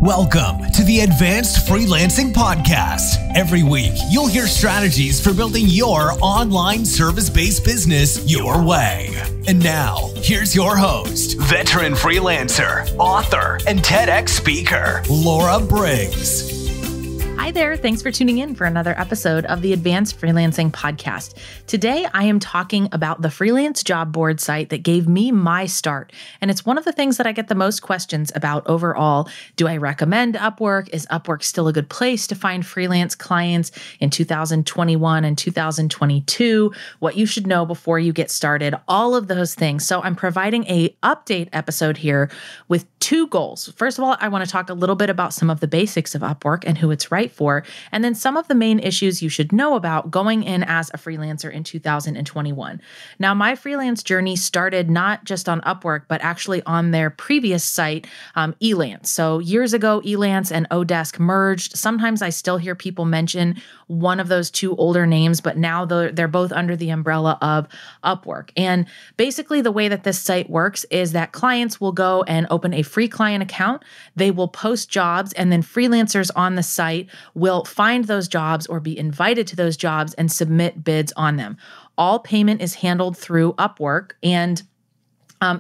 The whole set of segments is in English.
Welcome to the Advanced Freelancing Podcast. Every week, you'll hear strategies for building your online service-based business your way. And now, here's your host, veteran freelancer, author, and TEDx speaker, Laura Briggs. Hi there. Thanks for tuning in for another episode of the Advanced Freelancing Podcast. Today, I am talking about the freelance job board site that gave me my start. And it's one of the things that I get the most questions about overall. Do I recommend Upwork? Is Upwork still a good place to find freelance clients in 2021 and 2022? What you should know before you get started, all of those things. So I'm providing an update episode here with two goals. First of all, I want to talk a little bit about some of the basics of Upwork and who it's right for, and then some of the main issues you should know about going in as a freelancer in 2021. Now, my freelance journey started not just on Upwork, but actually on their previous site, Elance. So years ago, Elance and Odesk merged. Sometimes I still hear people mention one of those two older names, but now they're both under the umbrella of Upwork. And basically the way that this site works is that clients will go and open a free client account. They will post jobs, and then freelancers on the site will find those jobs or be invited to those jobs and submit bids on them. All payment is handled through Upwork, and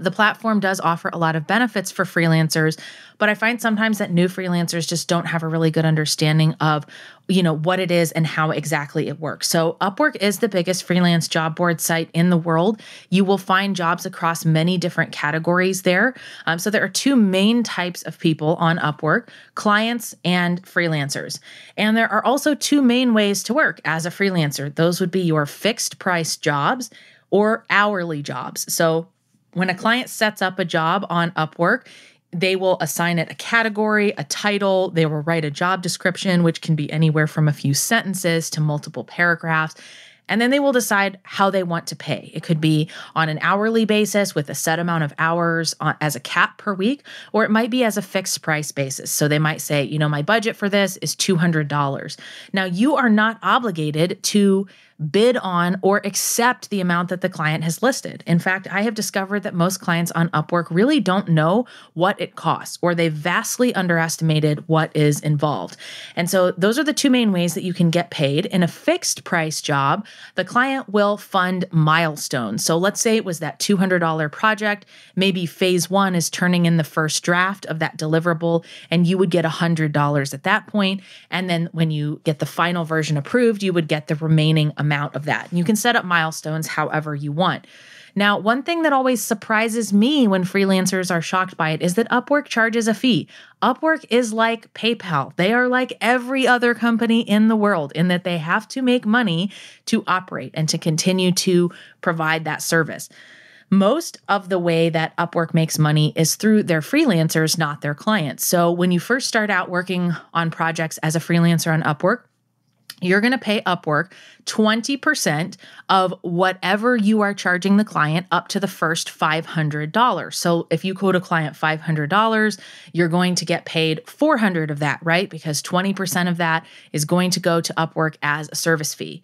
the platform does offer a lot of benefits for freelancers, but I find sometimes that new freelancers just don't have a really good understanding of, what it is and how exactly it works. So Upwork is the biggest freelance job board site in the world. You will find jobs across many different categories there. So there are two main types of people on Upwork, clients and freelancers. And there are also two main ways to work as a freelancer. Those would be your fixed price jobs or hourly jobs. So when a client sets up a job on Upwork, they will assign it a category, a title. They will write a job description, which can be anywhere from a few sentences to multiple paragraphs. And then they will decide how they want to pay. It could be on an hourly basis with a set amount of hours as a cap per week, or it might be as a fixed price basis. So they might say, my budget for this is $200. Now, you are not obligated to bid on or accept the amount that the client has listed. In fact, I have discovered that most clients on Upwork really don't know what it costs, or they vastly underestimated what is involved. And so those are the two main ways that you can get paid. In a fixed price job, the client will fund milestones. So let's say it was that $200 project. Maybe phase one is turning in the first draft of that deliverable, and you would get $100 at that point. And then when you get the final version approved, you would get the remaining amount of that. You can set up milestones however you want. Now, one thing that always surprises me when freelancers are shocked by it is that Upwork charges a fee. Upwork is like PayPal. They are like every other company in the world in that they have to make money to operate and to continue to provide that service. Most of the way that Upwork makes money is through their freelancers, not their clients. So when you first start out working on projects as a freelancer on Upwork, you're going to pay Upwork 20% of whatever you are charging the client up to the first $500. So if you quote a client $500, you're going to get paid $400 of that, right? Because 20% of that is going to go to Upwork as a service fee.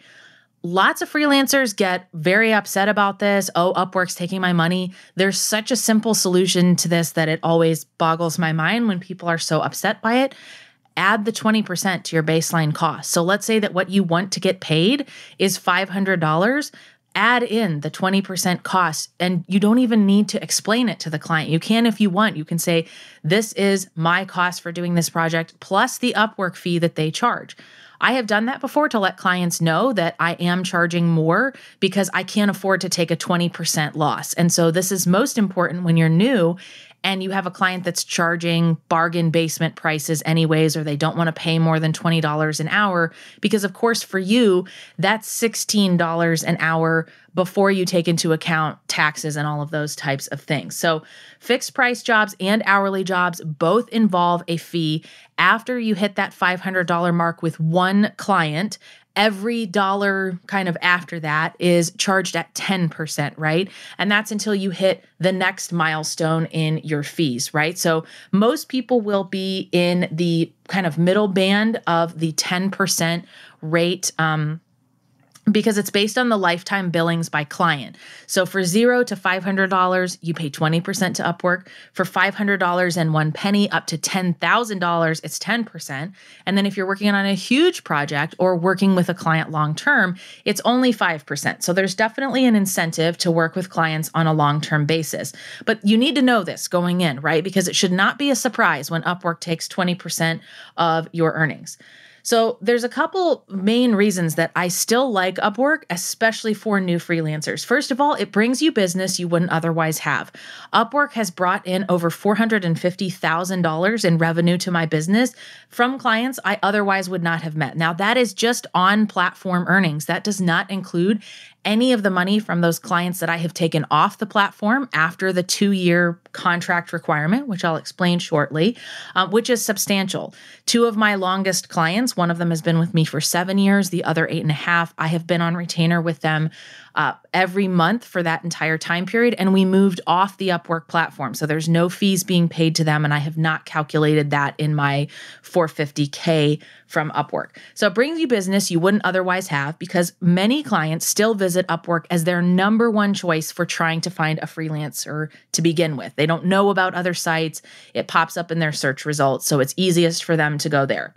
Lots of freelancers get very upset about this. Oh, Upwork's taking my money. There's such a simple solution to this that it always boggles my mind when people are so upset by it. Add the 20% to your baseline cost. So let's say that what you want to get paid is $500. Add in the 20% cost, and you don't even need to explain it to the client. You can if you want. You can say, this is my cost for doing this project plus the Upwork fee that they charge. I have done that before to let clients know that I am charging more because I can't afford to take a 20% loss. And so this is most important when you're new and you have a client that's charging bargain basement prices anyways, or they don't want to pay more than $20 an hour, because of course for you, that's $16 an hour before you take into account taxes and all of those types of things. So fixed price jobs and hourly jobs both involve a fee. After you hit that $500 mark with one client, every dollar kind of after that is charged at 10%, right? And that's until you hit the next milestone in your fees, right? So most people will be in the kind of middle band of the 10% rate because it's based on the lifetime billings by client. So for $0 to $500, you pay 20% to Upwork. For $500 and 1 penny up to $10,000, it's 10%. And then if you're working on a huge project or working with a client long-term, it's only 5%. So there's definitely an incentive to work with clients on a long-term basis. But you need to know this going in, right? Because it should not be a surprise when Upwork takes 20% of your earnings. So there's a couple main reasons that I still like Upwork, especially for new freelancers. First of all, it brings you business you wouldn't otherwise have. Upwork has brought in over $450,000 in revenue to my business from clients I otherwise would not have met. Now, that is just on platform earnings. That does not include any of the money from those clients that I have taken off the platform after the 2-year contract requirement, which I'll explain shortly, which is substantial. 2 of my longest clients, one of them has been with me for 7 years, the other 8.5. I have been on retainer with them every month for that entire time period, and we moved off the Upwork platform. So there's no fees being paid to them, and I have not calculated that in my $450K from Upwork. So it brings you business you wouldn't otherwise have because many clients still visit Upwork as their number one choice for trying to find a freelancer to begin with. They don't know about other sites. It pops up in their search results, so it's easiest for them to go there.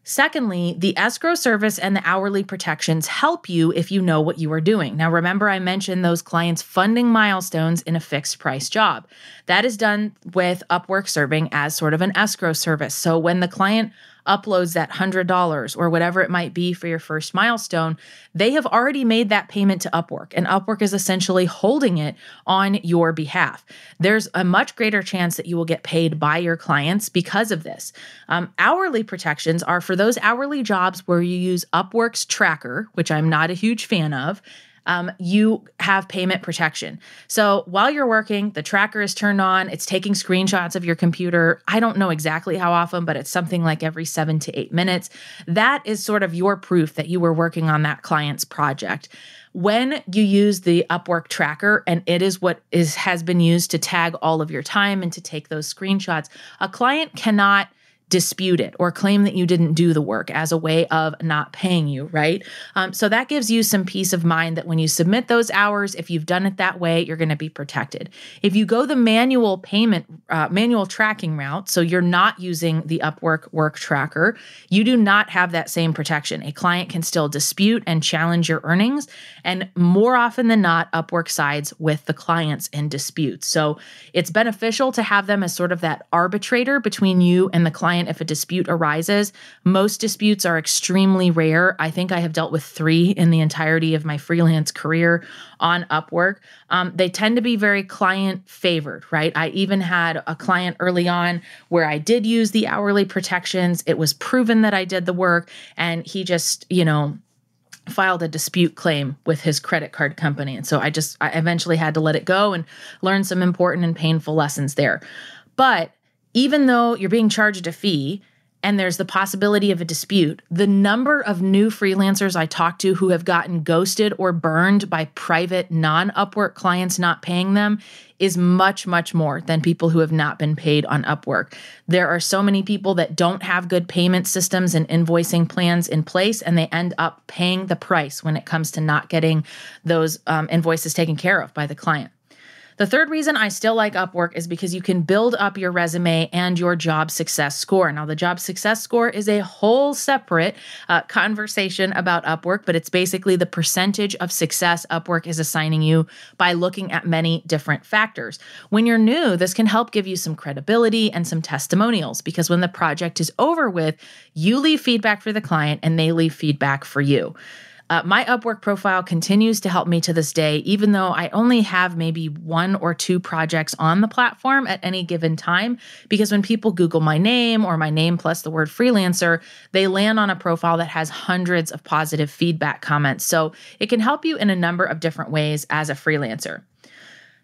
Secondly, the escrow service and the hourly protections help you if you know what you are doing. Now, remember I mentioned those clients funding milestones in a fixed price job. That is done with Upwork serving as sort of an escrow service. So when the client uploads that $100 or whatever it might be for your first milestone, they have already made that payment to Upwork, and Upwork is essentially holding it on your behalf. There's a much greater chance that you will get paid by your clients because of this. Hourly protections are for those hourly jobs where you use Upwork's tracker, which I'm not a huge fan of. You have payment protection. So while you're working, the tracker is turned on, it's taking screenshots of your computer. I don't know exactly how often, but it's something like every 7 to 8 minutes. That is sort of your proof that you were working on that client's project. When you use the Upwork tracker, and it is what has been used to tag all of your time and to take those screenshots, a client cannot dispute it or claim that you didn't do the work as a way of not paying you, right? So that gives you some peace of mind that when you submit those hours, if you've done it that way, you're going to be protected. If you go the manual tracking route, so you're not using the Upwork work tracker, you do not have that same protection. A client can still dispute and challenge your earnings, and more often than not, Upwork sides with the clients in disputes. So it's beneficial to have them as sort of that arbitrator between you and the client if a dispute arises. Most disputes are extremely rare. I think I have dealt with 3 in the entirety of my freelance career on Upwork. They tend to be very client favored, right? I even had a client early on where I did use the hourly protections. It was proven that I did the work, and he just, filed a dispute claim with his credit card company. And so I eventually had to let it go and learn some important and painful lessons there. But even though you're being charged a fee and there's the possibility of a dispute, the number of new freelancers I talk to who have gotten ghosted or burned by private non-Upwork clients not paying them is much, much more than people who have not been paid on Upwork. There are so many people that don't have good payment systems and invoicing plans in place, and they end up paying the price when it comes to not getting those invoices taken care of by the client. The third reason I still like Upwork is because you can build up your resume and your job success score. Now, the job success score is a whole separate conversation about Upwork, but it's basically the percentage of success Upwork is assigning you by looking at many different factors. When you're new, this can help give you some credibility and some testimonials, because when the project is over with, you leave feedback for the client and they leave feedback for you. My Upwork profile continues to help me to this day, even though I only have maybe 1 or 2 projects on the platform at any given time, because when people Google my name or my name plus the word freelancer, they land on a profile that has hundreds of positive feedback comments. So it can help you in a number of different ways as a freelancer.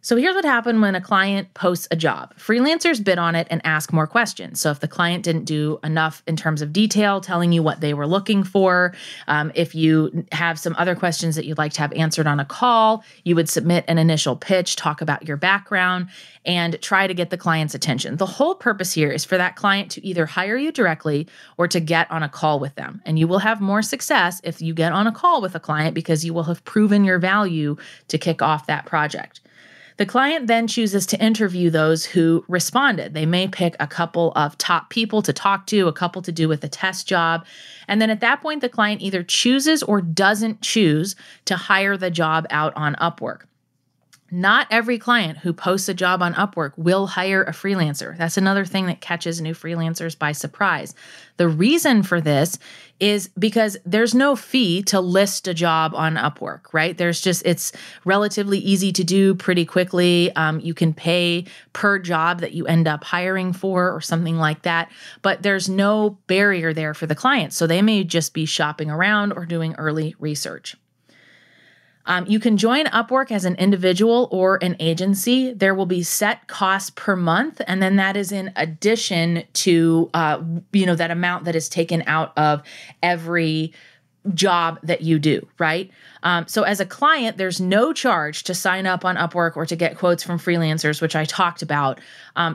So here's what happened when a client posts a job. Freelancers bid on it and ask more questions. So if the client didn't do enough in terms of detail, telling you what they were looking for, if you have some other questions that you'd like to have answered on a call, you would submit an initial pitch, talk about your background, and try to get the client's attention. The whole purpose here is for that client to either hire you directly or to get on a call with them. And you will have more success if you get on a call with a client because you will have proven your value to kick off that project. The client then chooses to interview those who responded. They may pick a couple of top people to talk to, a couple to do with a test job. And then at that point, the client either chooses or doesn't choose to hire the job out on Upwork. Not every client who posts a job on Upwork will hire a freelancer. That's another thing that catches new freelancers by surprise. The reason for this is because there's no fee to list a job on Upwork, right? It's relatively easy to do pretty quickly. You can pay per job that you end up hiring for or something like that, but there's no barrier there for the client. So they may just be shopping around or doing early research. You can join Upwork as an individual or an agency. There will be set costs per month, and then that is in addition to that amount that is taken out of every job that you do, right? So as a client, there's no charge to sign up on Upwork or to get quotes from freelancers, which I talked about.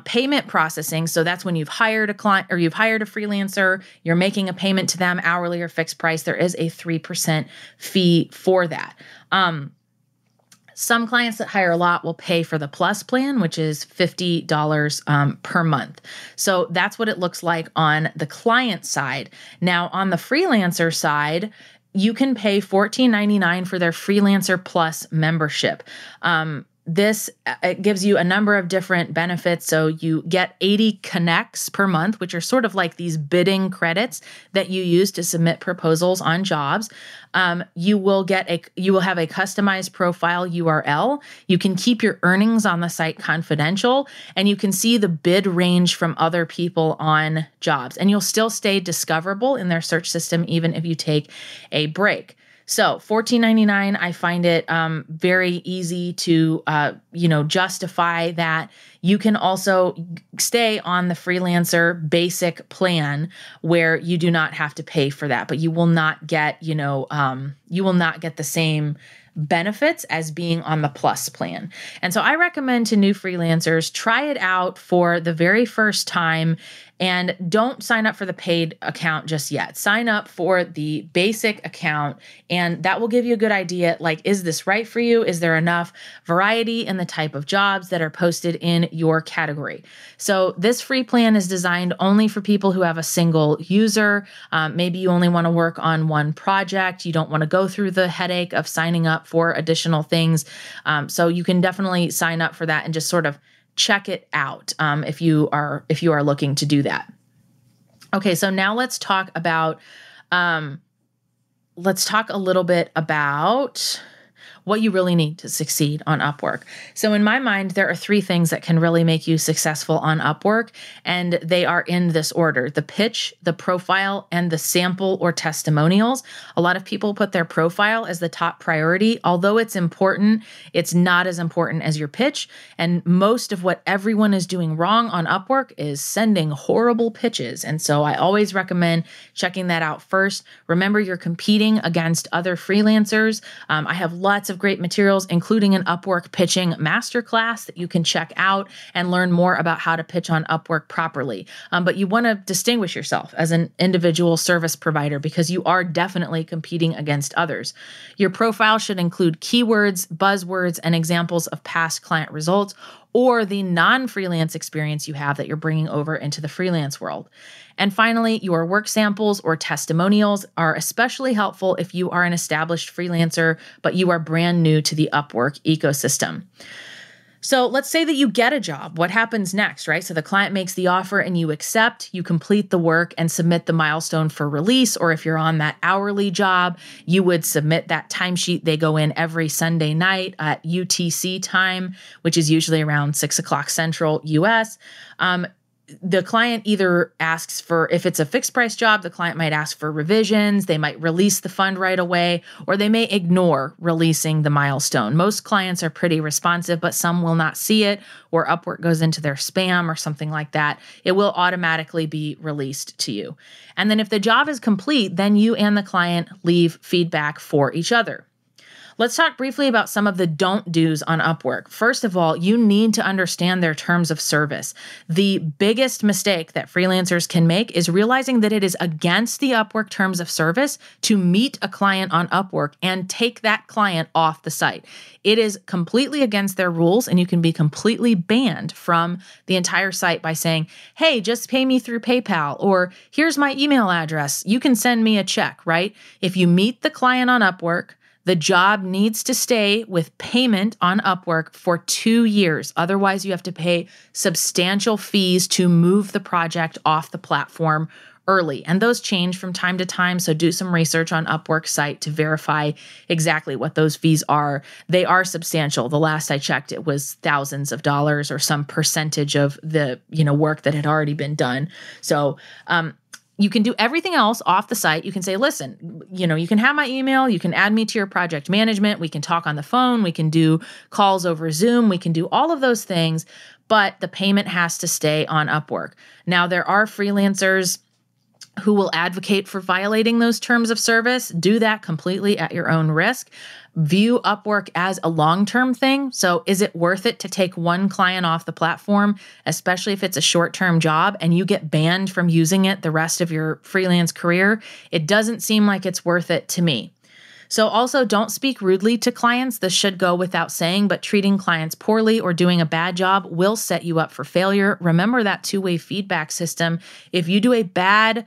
Payment processing, so that's when you've hired a client or you've hired a freelancer, you're making a payment to them hourly or fixed price. There is a 3% fee for that. Some clients that hire a lot will pay for the Plus plan, which is $50 per month. So that's what it looks like on the client side. Now, on the freelancer side, you can pay $14.99 for their Freelancer Plus membership. This it gives you a number of different benefits. So you get 80 connects per month, which are sort of like these bidding credits that you use to submit proposals on jobs. You will have a customized profile URL. You can keep your earnings on the site confidential, and you can see the bid range from other people on jobs. And you'll still stay discoverable in their search system even if you take a break. So $14.99, I find it very easy to justify that. You can also stay on the freelancer basic plan where you do not have to pay for that, but you will not get the same benefits as being on the Plus plan. And so I recommend to new freelancers, try it out for the very first time and don't sign up for the paid account just yet. Sign up for the basic account, and that will give you a good idea, like, is this right for you? Is there enough variety in the type of jobs that are posted in your category? So this free plan is designed only for people who have a single user. Maybe you only want to work on one project. You don't want to go through the headache of signing up for additional things. So you can definitely sign up for that and just sort of check it out if you are looking to do that. Okay, so now let's talk a little bit about what you really need to succeed on Upwork. So in my mind, there are 3 things that can really make you successful on Upwork, and they are in this order: the pitch, the profile, and the sample or testimonials. A lot of people put their profile as the top priority. Although it's important, it's not as important as your pitch. And most of what everyone is doing wrong on Upwork is sending horrible pitches. And so I always recommend checking that out first. Remember, you're competing against other freelancers. I have lots of great materials, including an Upwork pitching masterclass that you can check out and learn more about how to pitch on Upwork properly. But you want to distinguish yourself as an individual service provider because you are definitely competing against others. Your profile should include keywords, buzzwords, and examples of past client results, or the non-freelance experience you have that you're bringing over into the freelance world. And finally, your work samples or testimonials are especially helpful if you are an established freelancer, but you are brand new to the Upwork ecosystem. So let's say that you get a job. What happens next, right? So the client makes the offer and you accept, you complete the work and submit the milestone for release. Or if you're on that hourly job, you would submit that timesheet. They go in every Sunday night at UTC time, which is usually around 6 o'clock Central US. the client either asks for, if it's a fixed price job, the client might ask for revisions, they might release the fund right away, or they may ignore releasing the milestone. Most clients are pretty responsive, but some will not see it, or Upwork goes into their spam or something like that. It will automatically be released to you. And then if the job is complete, then you and the client leave feedback for each other. Let's talk briefly about some of the don't do's on Upwork. First of all, you need to understand their terms of service. The biggest mistake that freelancers can make is realizing that it is against the Upwork terms of service to meet a client on Upwork and take that client off the site. It is completely against their rules, and you can be completely banned from the entire site by saying, hey, just pay me through PayPal, or here's my email address. You can send me a check, right? If you meet the client on Upwork, the job needs to stay with payment on Upwork for 2 years. Otherwise, you have to pay substantial fees to move the project off the platform early. And those change from time to time, so do some research on Upwork's site to verify exactly what those fees are. They are substantial. The last I checked, it was thousands of dollars or some percentage of the work that had already been done. So, you can do everything else off the site. You can say, listen, you can have my email. You can add me to your project management. We can talk on the phone. We can do calls over Zoom. We can do all of those things, but the payment has to stay on Upwork. Now, there are freelancers who will advocate for violating those terms of service. Do that completely at your own risk. View Upwork as a long-term thing. So is it worth it to take one client off the platform, especially if it's a short-term job and you get banned from using it the rest of your freelance career? It doesn't seem like it's worth it to me. So also, don't speak rudely to clients. This should go without saying, but treating clients poorly or doing a bad job will set you up for failure. Remember that two-way feedback system. If you do a bad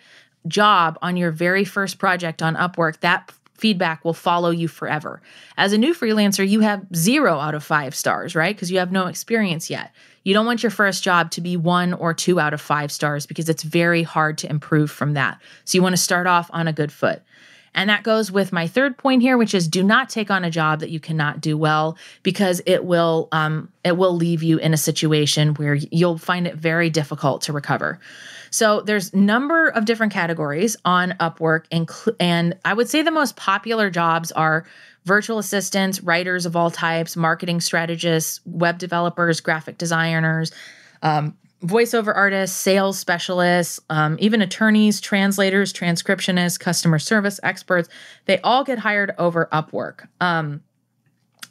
job on your very first project on Upwork, that feedback will follow you forever. As a new freelancer, you have 0 out of 5 stars, right? Because you have no experience yet. You don't want your first job to be 1 or 2 out of 5 stars because it's very hard to improve from that. So you want to start off on a good foot. And that goes with my third point here, which is do not take on a job that you cannot do well, because it will leave you in a situation where you'll find it very difficult to recover. So there's a number of different categories on Upwork, and I would say the most popular jobs are virtual assistants, writers of all types, marketing strategists, web developers, graphic designers, voiceover artists, sales specialists, even attorneys, translators, transcriptionists, customer service experts. They all get hired over Upwork.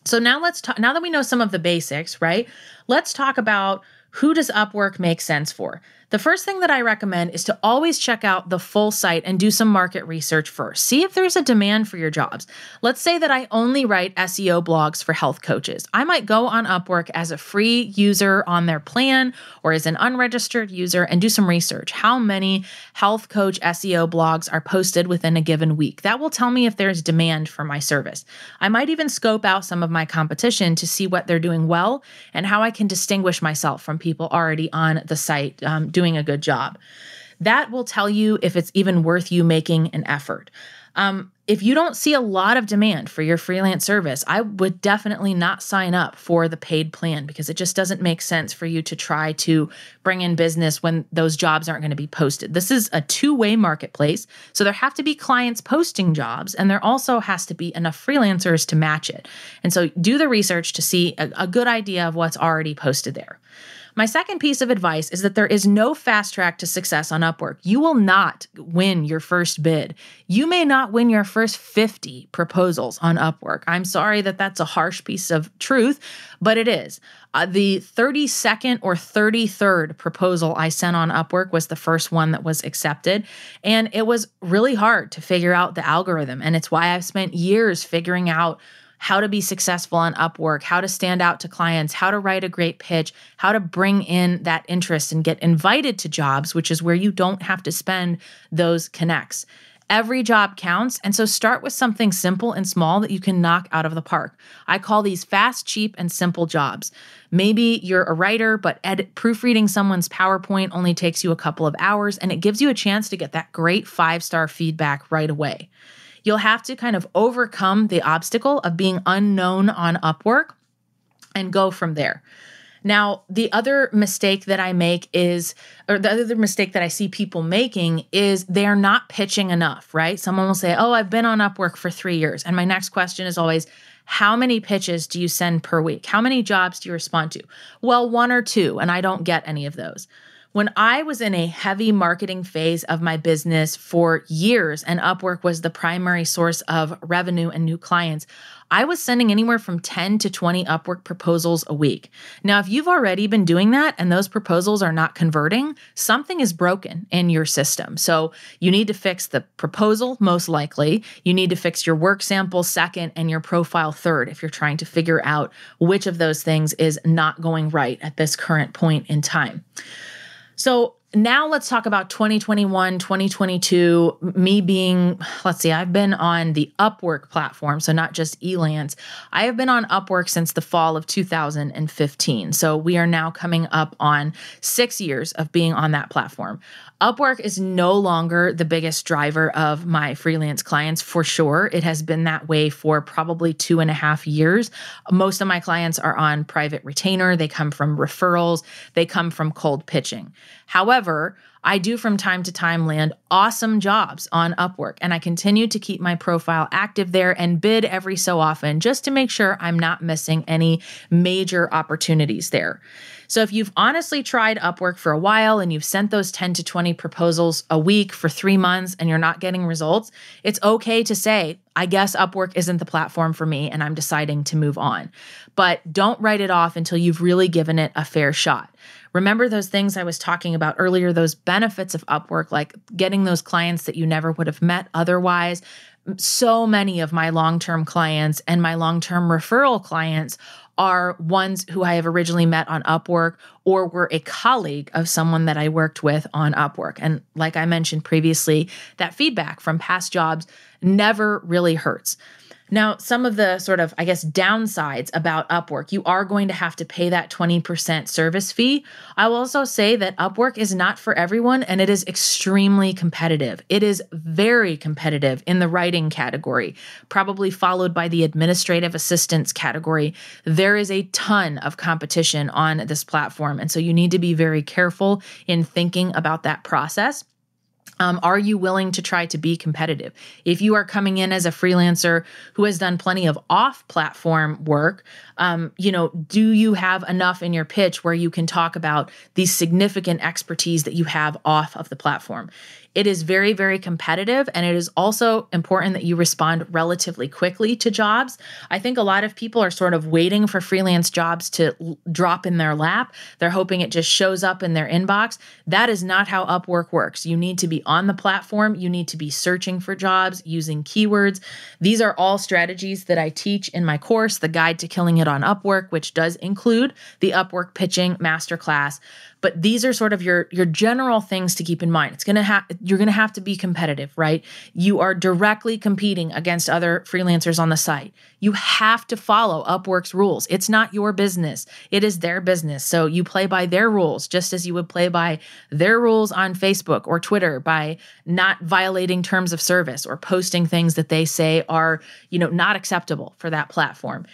So now now that we know some of the basics, right? Let's talk about who does Upwork make sense for? The first thing that I recommend is to always check out the full site and do some market research first. See if there's a demand for your jobs. Let's say that I only write SEO blogs for health coaches. I might go on Upwork as a free user on their plan or as an unregistered user and do some research. How many health coach SEO blogs are posted within a given week? That will tell me if there's demand for my service. I might even scope out some of my competition to see what they're doing well and how I can distinguish myself from people already on the site doing a good job. That will tell you if it's even worth you making an effort. If you don't see a lot of demand for your freelance service, I would definitely not sign up for the paid plan, because it just doesn't make sense for you to try to bring in business when those jobs aren't going to be posted. This is a two-way marketplace, so there have to be clients posting jobs, and there also has to be enough freelancers to match it. And so do the research to see a good idea of what's already posted there. My second piece of advice is that there is no fast track to success on Upwork. You will not win your first bid. You may not win your first 50 proposals on Upwork. I'm sorry that that's a harsh piece of truth, but it is. The 32nd or 33rd proposal I sent on Upwork was the first one that was accepted. And it was really hard to figure out the algorithm. And it's why I've spent years figuring out how to be successful on Upwork, how to stand out to clients, how to write a great pitch, how to bring in that interest and get invited to jobs, which is where you don't have to spend those connects. Every job counts, and so start with something simple and small that you can knock out of the park. I call these fast, cheap, and simple jobs. Maybe you're a writer, but proofreading someone's PowerPoint only takes you a couple of hours, and it gives you a chance to get that great 5-star feedback right away. You'll have to kind of overcome the obstacle of being unknown on Upwork and go from there. Now, the other mistake that I make is, or the other mistake that I see people making is they're not pitching enough, right? Someone will say, oh, I've been on Upwork for 3 years. And my next question is always, how many pitches do you send per week? How many jobs do you respond to? Well, 1 or 2, and I don't get any of those. When I was in a heavy marketing phase of my business for years and Upwork was the primary source of revenue and new clients, I was sending anywhere from 10 to 20 Upwork proposals a week. Now, if you've already been doing that and those proposals are not converting, something is broken in your system. So you need to fix the proposal, most likely. You need to fix your work sample second and your profile third if you're trying to figure out which of those things is not going right at this current point in time. So now let's talk about 2021, 2022, me being, I've been on the Upwork platform, so not just Elance. I have been on Upwork since the fall of 2015. So we are now coming up on 6 years of being on that platform. Upwork is no longer the biggest driver of my freelance clients, for sure. It has been that way for probably 2.5 years. Most of my clients are on private retainer. They come from referrals. They come from cold pitching. However, I do from time to time land awesome jobs on Upwork, and I continue to keep my profile active there and bid every so often just to make sure I'm not missing any major opportunities there. So if you've honestly tried Upwork for a while and you've sent those 10 to 20 proposals a week for 3 months and you're not getting results, it's okay to say, I guess Upwork isn't the platform for me and I'm deciding to move on. But don't write it off until you've really given it a fair shot. Remember those things I was talking about earlier, those benefits of Upwork, like getting those clients that you never would have met otherwise. So many of my long-term clients and my long-term referral clients are ones who I have originally met on Upwork or were a colleague of someone that I worked with on Upwork. And like I mentioned previously, that feedback from past jobs never really hurts. Now, some of the sort of, downsides about Upwork, you are going to have to pay that 20% service fee. I will also say that Upwork is not for everyone, and it is extremely competitive. It is very competitive in the writing category, probably followed by the administrative assistance category. There is a ton of competition on this platform, and so you need to be very careful in thinking about that process. Are you willing to try to be competitive? If you are coming in as a freelancer who has done plenty of off-platform work, do you have enough in your pitch where you can talk about the significant expertise that you have off of the platform? It is very, very competitive, and it is also important that you respond relatively quickly to jobs. I think a lot of people are sort of waiting for freelance jobs to drop in their lap. They're hoping it just shows up in their inbox. That is not how Upwork works. You need to be on the platform. You need to be searching for jobs, using keywords. These are all strategies that I teach in my course, The Guide to Killing It on Upwork, which does include the Upwork Pitching Masterclass. But these are sort of your general things to keep in mind. You're going to have to be competitive, right? You are directly competing against other freelancers on the site. You have to follow Upwork's rules. It's not your business. It is their business. So you play by their rules, just as you would play by their rules on Facebook or Twitter by not violating terms of service or posting things that they say are, not acceptable for that platform.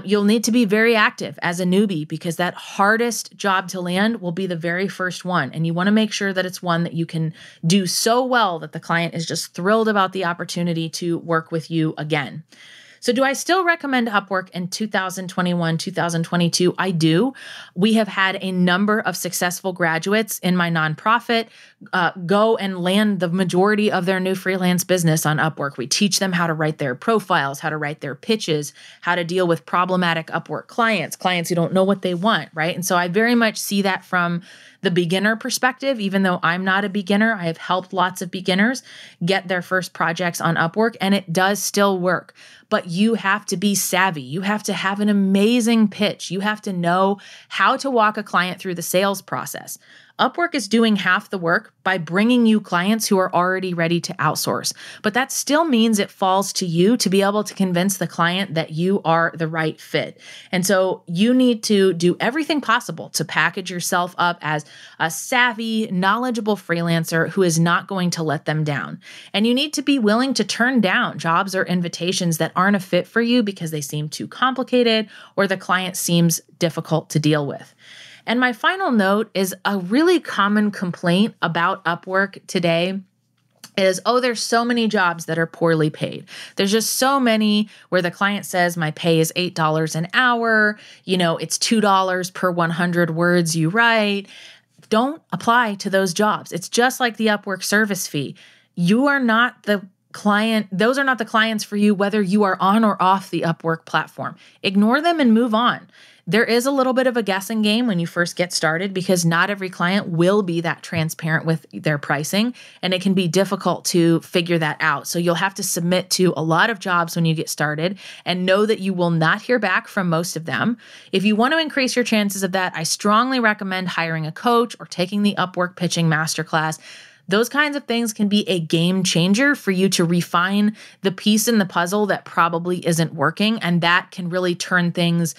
You'll need to be very active as a newbie because that hardest job to land will be the very first one. And you want to make sure that it's one that you can do so well that the client is just thrilled about the opportunity to work with you again. So do I still recommend Upwork in 2021, 2022? I do. We have had a number of successful graduates in my nonprofit go and land the majority of their new freelance business on Upwork. We teach them how to write their profiles, how to write their pitches, how to deal with problematic Upwork clients who don't know what they want, right? And so I very much see that from the beginner perspective. Even though I'm not a beginner, I have helped lots of beginners get their first projects on Upwork, and it does still work. But you have to be savvy. You have to have an amazing pitch. You have to know how to walk a client through the sales process. Upwork is doing half the work by bringing you clients who are already ready to outsource. But that still means it falls to you to be able to convince the client that you are the right fit. And so you need to do everything possible to package yourself up as a savvy, knowledgeable freelancer who is not going to let them down. And you need to be willing to turn down jobs or invitations that aren't a fit for you because they seem too complicated or the client seems difficult to deal with. And my final note is a really common complaint about Upwork today is, there's so many jobs that are poorly paid. There's just so many where the client says my pay is $8 an hour, it's $2 per 100 words you write. Don't apply to those jobs. It's just like the Upwork service fee. You are not the client. Those are not the clients for you, whether you are on or off the Upwork platform. Ignore them and move on. There is a little bit of a guessing game when you first get started because not every client will be that transparent with their pricing, and it can be difficult to figure that out. So you'll have to submit to a lot of jobs when you get started and know that you will not hear back from most of them. If you want to increase your chances of that, I strongly recommend hiring a coach or taking the Upwork Pitching Masterclass. Those kinds of things can be a game changer for you to refine the piece in the puzzle that probably isn't working. And that can really turn things,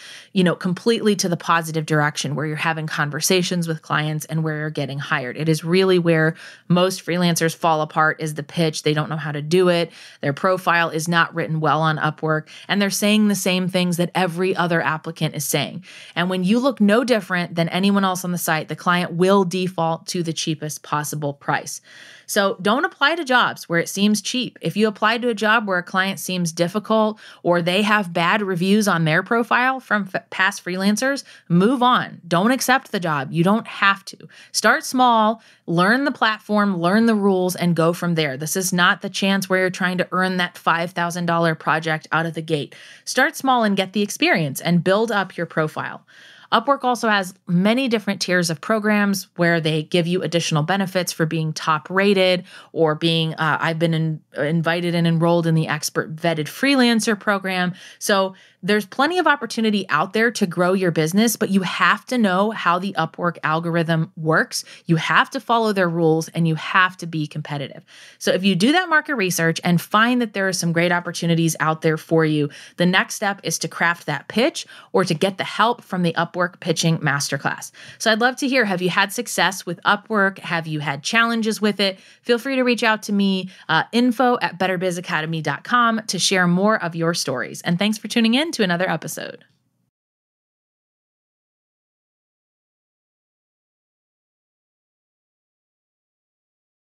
completely to the positive direction where you're having conversations with clients and where you're getting hired. It is really where most freelancers fall apart is the pitch. They don't know how to do it. Their profile is not written well on Upwork, and they're saying the same things that every other applicant is saying. And when you look no different than anyone else on the site, the client will default to the cheapest possible price. So don't apply to jobs where it seems cheap. If you apply to a job where a client seems difficult or they have bad reviews on their profile from past freelancers, move on. Don't accept the job. You don't have to. Start small, learn the platform, learn the rules, and go from there. This is not the chance where you're trying to earn that $5,000 project out of the gate. Start small and get the experience and build up your profile. Upwork also has many different tiers of programs where they give you additional benefits for being top rated or being, I've been invited and enrolled in the expert vetted freelancer program. So there's plenty of opportunity out there to grow your business, but you have to know how the Upwork algorithm works. You have to follow their rules and you have to be competitive. So if you do that market research and find that there are some great opportunities out there for you, the next step is to craft that pitch or to get the help from the Upwork Pitching Masterclass. So I'd love to hear, have you had success with Upwork? Have you had challenges with it? Feel free to reach out to me, info@betterbizacademy.com to share more of your stories. And thanks for tuning in to another episode.